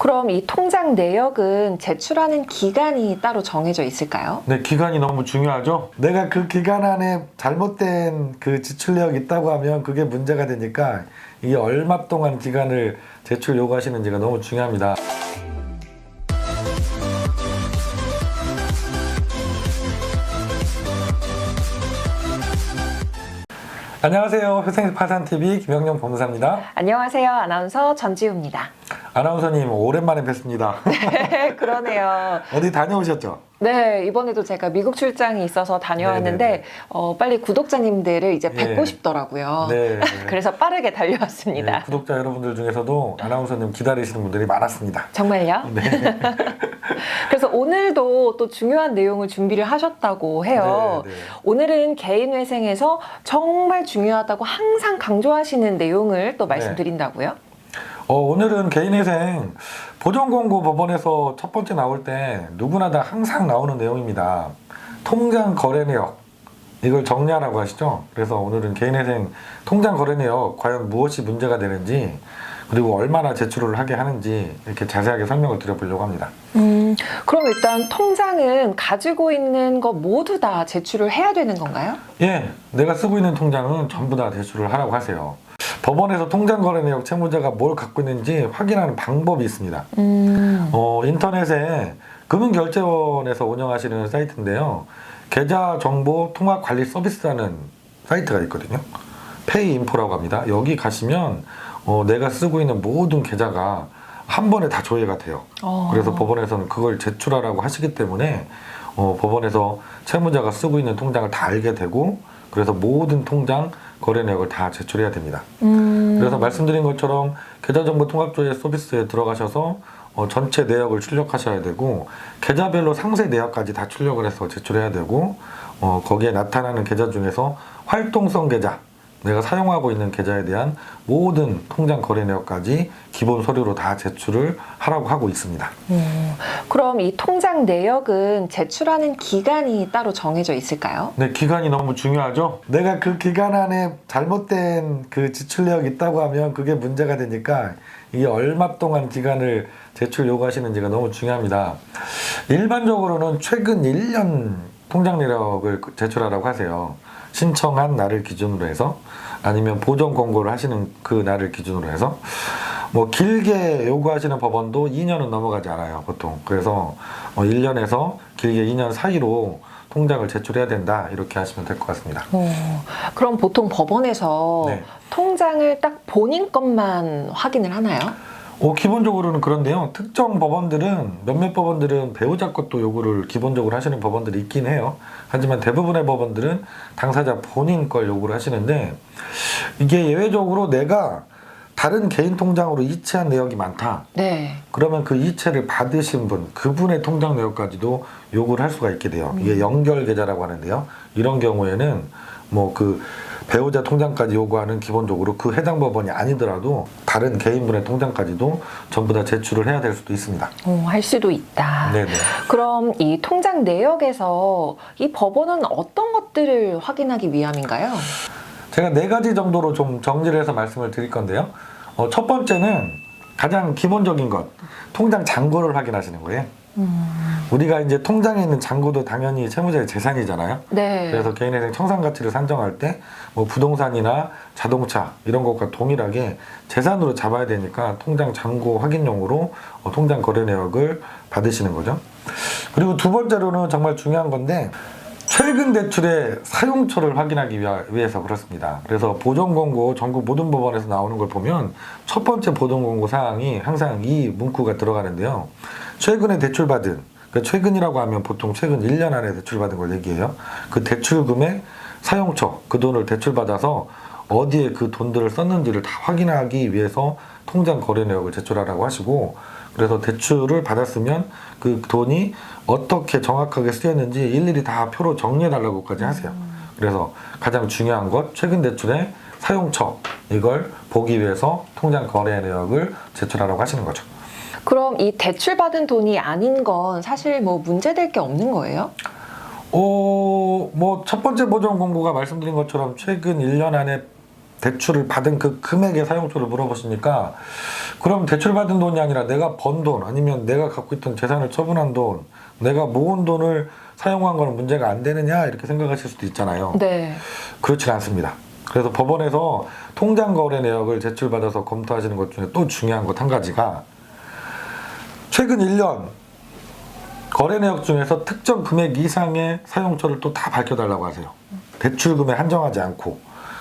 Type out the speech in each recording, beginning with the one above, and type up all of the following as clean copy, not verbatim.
그럼 이 통장 내역은 제출하는 기간이 따로 정해져 있을까요? 네, 기간이 너무 중요하죠. 내가 그 기간 안에 잘못된 그 지출 내역이 있다고 하면 그게 문제가 되니까 이게 얼마 동안 기간을 제출 요구하시는지가 너무 중요합니다. 안녕하세요. 회생파산TV 김영영 법무사입니다. 안녕하세요. 아나운서 전지우입니다. 아나운서님 오랜만에 뵙습니다. 네, 그러네요. 어디 다녀오셨죠? 네, 이번에도 제가 미국 출장이 있어서 다녀왔는데 네네네. 빨리 구독자님들을 이제 뵙고 예. 싶더라고요. 네. 그래서 빠르게 달려왔습니다. 네, 구독자 여러분들 중에서도 아나운서님 기다리시는 분들이 많았습니다. 정말요? 네. 그래서 오늘도 또 중요한 내용을 준비를 하셨다고 해요. 네, 네. 오늘은 개인회생에서 정말 중요하다고 항상 강조하시는 내용을 또 말씀드린다고요? 오늘은 개인회생 보존공고 법원에서 첫 번째 나올 때 누구나 다 항상 나오는 내용입니다. 통장 거래 내역, 이걸 정리하라고 하시죠. 그래서 오늘은 개인회생 통장 거래 내역 과연 무엇이 문제가 되는지, 그리고 얼마나 제출을 하게 하는지 이렇게 자세하게 설명을 드려보려고 합니다. 그럼 일단 통장은 가지고 있는 거 모두 다 제출을 해야 되는 건가요? 예, 내가 쓰고 있는 통장은 전부 다 제출을 하라고 하세요. 법원에서 통장 거래 내역 채무자가 뭘 갖고 있는지 확인하는 방법이 있습니다. 인터넷에 금융결제원에서 운영하시는 사이트인데요. 계좌 정보 통합 관리 서비스라는 사이트가 있거든요. 페이인포라고 합니다. 여기 가시면 내가 쓰고 있는 모든 계좌가 한 번에 다 조회가 돼요. 그래서 법원에서는 그걸 제출하라고 하시기 때문에 법원에서 채무자가 쓰고 있는 통장을 다 알게 되고, 그래서 모든 통장 거래 내역을 다 제출해야 됩니다. 그래서 말씀드린 것처럼 계좌정보 통합조회 서비스에 들어가셔서 전체 내역을 출력하셔야 되고, 계좌별로 상세 내역까지 다 출력을 해서 제출해야 되고, 거기에 나타나는 계좌 중에서 활동성 계좌, 내가 사용하고 있는 계좌에 대한 모든 통장 거래 내역까지 기본 서류로 다 제출을 하라고 하고 있습니다. 그럼 이 통장 내역은 제출하는 기간이 따로 정해져 있을까요? 네, 기간이 너무 중요하죠. 내가 그 기간 안에 잘못된 그 지출 내역이 있다고 하면 그게 문제가 되니까 이게 얼마 동안 기간을 제출 요구하시는지가 너무 중요합니다. 일반적으로는 최근 1년 통장 내역을 제출하라고 하세요. 신청한 날을 기준으로 해서, 아니면 보존 권고를 하시는 그 날을 기준으로 해서, 뭐 길게 요구하시는 법원도 2년은 넘어가지 않아요, 보통. 그래서 1년에서 길게 2년 사이로 통장을 제출해야 된다, 이렇게 하시면 될 것 같습니다. 그럼 보통 법원에서 네. 통장을 딱 본인 것만 확인을 하나요? 기본적으로는 그런데요. 특정 법원들은, 몇몇 법원들은 배우자 것도 요구를 기본적으로 하시는 법원들이 있긴 해요. 하지만 대부분의 법원들은 당사자 본인 걸 요구를 하시는데, 이게 예외적으로 내가 다른 개인 통장으로 이체한 내역이 많다. 네. 그러면 그 이체를 받으신 분, 그분의 통장 내역까지도 요구를 할 수가 있게 돼요. 이게 연결 계좌라고 하는데요. 이런 경우에는 뭐 그 배우자 통장까지 요구하는, 기본적으로 그 해당 법원이 아니더라도 다른 개인분의 통장까지도 전부 다 제출을 해야 될 수도 있습니다. 할 수도 있다. 네네. 그럼 이 통장 내역에서 이 법원은 어떤 것들을 확인하기 위함인가요? 제가 4가지 정도로 좀 정리를 해서 말씀을 드릴 건데요. 첫 번째는 가장 기본적인 것, 통장 잔고를 확인하시는 거예요. 우리가 이제 통장에 있는 잔고도 당연히 채무자의 재산이잖아요. 네. 그래서 개인회생 청산가치를 산정할 때 뭐 부동산이나 자동차 이런 것과 동일하게 재산으로 잡아야 되니까 통장 잔고 확인용으로 통장 거래 내역을 받으시는 거죠. 그리고 두 번째로는 정말 중요한 건데, 최근 대출의 사용처를 확인하기 위해서 그렇습니다. 그래서 보존공고 전국 모든 법원에서 나오는 걸 보면 첫 번째 보존공고 사항이 항상 이 문구가 들어가는데요. 최근에 대출받은, 그러니까 최근이라고 하면 보통 최근 1년 안에 대출받은 걸 얘기해요. 그 대출금의 사용처, 그 돈을 대출받아서 어디에 그 돈들을 썼는지를 다 확인하기 위해서 통장 거래 내역을 제출하라고 하시고, 그래서 대출을 받았으면 그 돈이 어떻게 정확하게 쓰였는지 일일이 다 표로 정리해달라고까지 하세요. 그래서 가장 중요한 것, 최근 대출의 사용처, 이걸 보기 위해서 통장 거래 내역을 제출하라고 하시는 거죠. 그럼 이 대출받은 돈이 아닌 건 사실 뭐 문제될 게 없는 거예요? 뭐 첫 번째 보존 공고가 말씀드린 것처럼 최근 1년 안에 대출을 받은 그 금액의 사용처를 물어보시니까 그럼 대출받은 돈이 아니라 내가 번 돈 아니면 내가 갖고 있던 재산을 처분한 돈, 내가 모은 돈을 사용한 거는 문제가 안 되느냐 이렇게 생각하실 수도 있잖아요. 네. 그렇지 않습니다. 그래서 법원에서 통장 거래 내역을 제출받아서 검토하시는 것 중에 또 중요한 것 한 가지가 최근 1년 거래 내역 중에서 특정 금액 이상의 사용처를 또 다 밝혀달라고 하세요. 대출 금액 한정하지 않고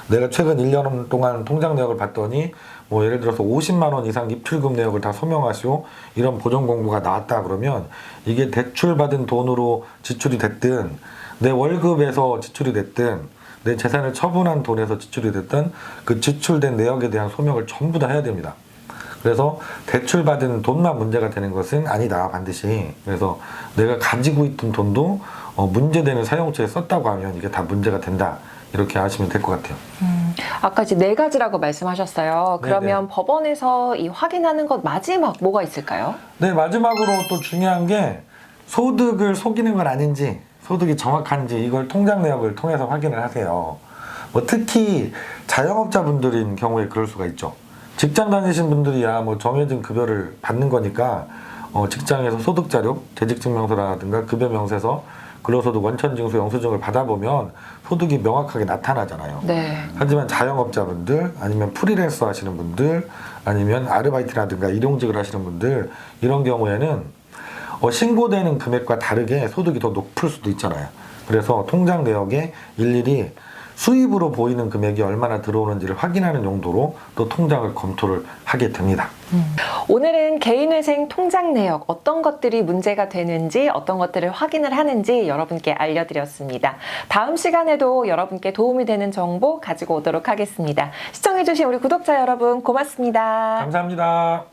내가 최근 1년 동안 통장 내역을 봤더니 뭐 예를 들어서 50만 원 이상 입출금 내역을 다 소명하시오 이런 보정 공고가 나왔다 그러면 이게 대출받은 돈으로 지출이 됐든 내 월급에서 지출이 됐든 내 재산을 처분한 돈에서 지출이 됐든 그 지출된 내역에 대한 소명을 전부 다 해야 됩니다. 그래서 대출받은 돈만 문제가 되는 것은 아니다 반드시. 그래서 내가 가지고 있던 돈도 문제되는 사용처에 썼다고 하면 이게 다 문제가 된다. 이렇게 아시면 될 것 같아요. 아까 이제 4가지라고 말씀하셨어요. 그러면 네네. 법원에서 이 확인하는 것 마지막 뭐가 있을까요? 네, 마지막으로 또 중요한 게 소득을 속이는 건 아닌지 소득이 정확한지 이걸 통장 내역을 통해서 확인을 하세요. 뭐 특히 자영업자분들인 경우에 그럴 수가 있죠. 직장 다니신 분들이야 뭐 정해진 급여를 받는 거니까 직장에서 소득자료, 재직증명서라든가 급여명세서, 근로소득 원천징수 영수증을 받아보면 소득이 명확하게 나타나잖아요. 네. 하지만 자영업자분들 아니면 프리랜서 하시는 분들 아니면 아르바이트라든가 일용직을 하시는 분들 이런 경우에는 신고되는 금액과 다르게 소득이 더 높을 수도 있잖아요. 그래서 통장 내역에 일일이 수입으로 보이는 금액이 얼마나 들어오는지를 확인하는 용도로 또 통장을 검토를 하게 됩니다. 오늘은 개인회생 통장 내역 어떤 것들이 문제가 되는지 어떤 것들을 확인을 하는지 여러분께 알려드렸습니다. 다음 시간에도 여러분께 도움이 되는 정보 가지고 오도록 하겠습니다. 시청해주신 우리 구독자 여러분 고맙습니다. 감사합니다.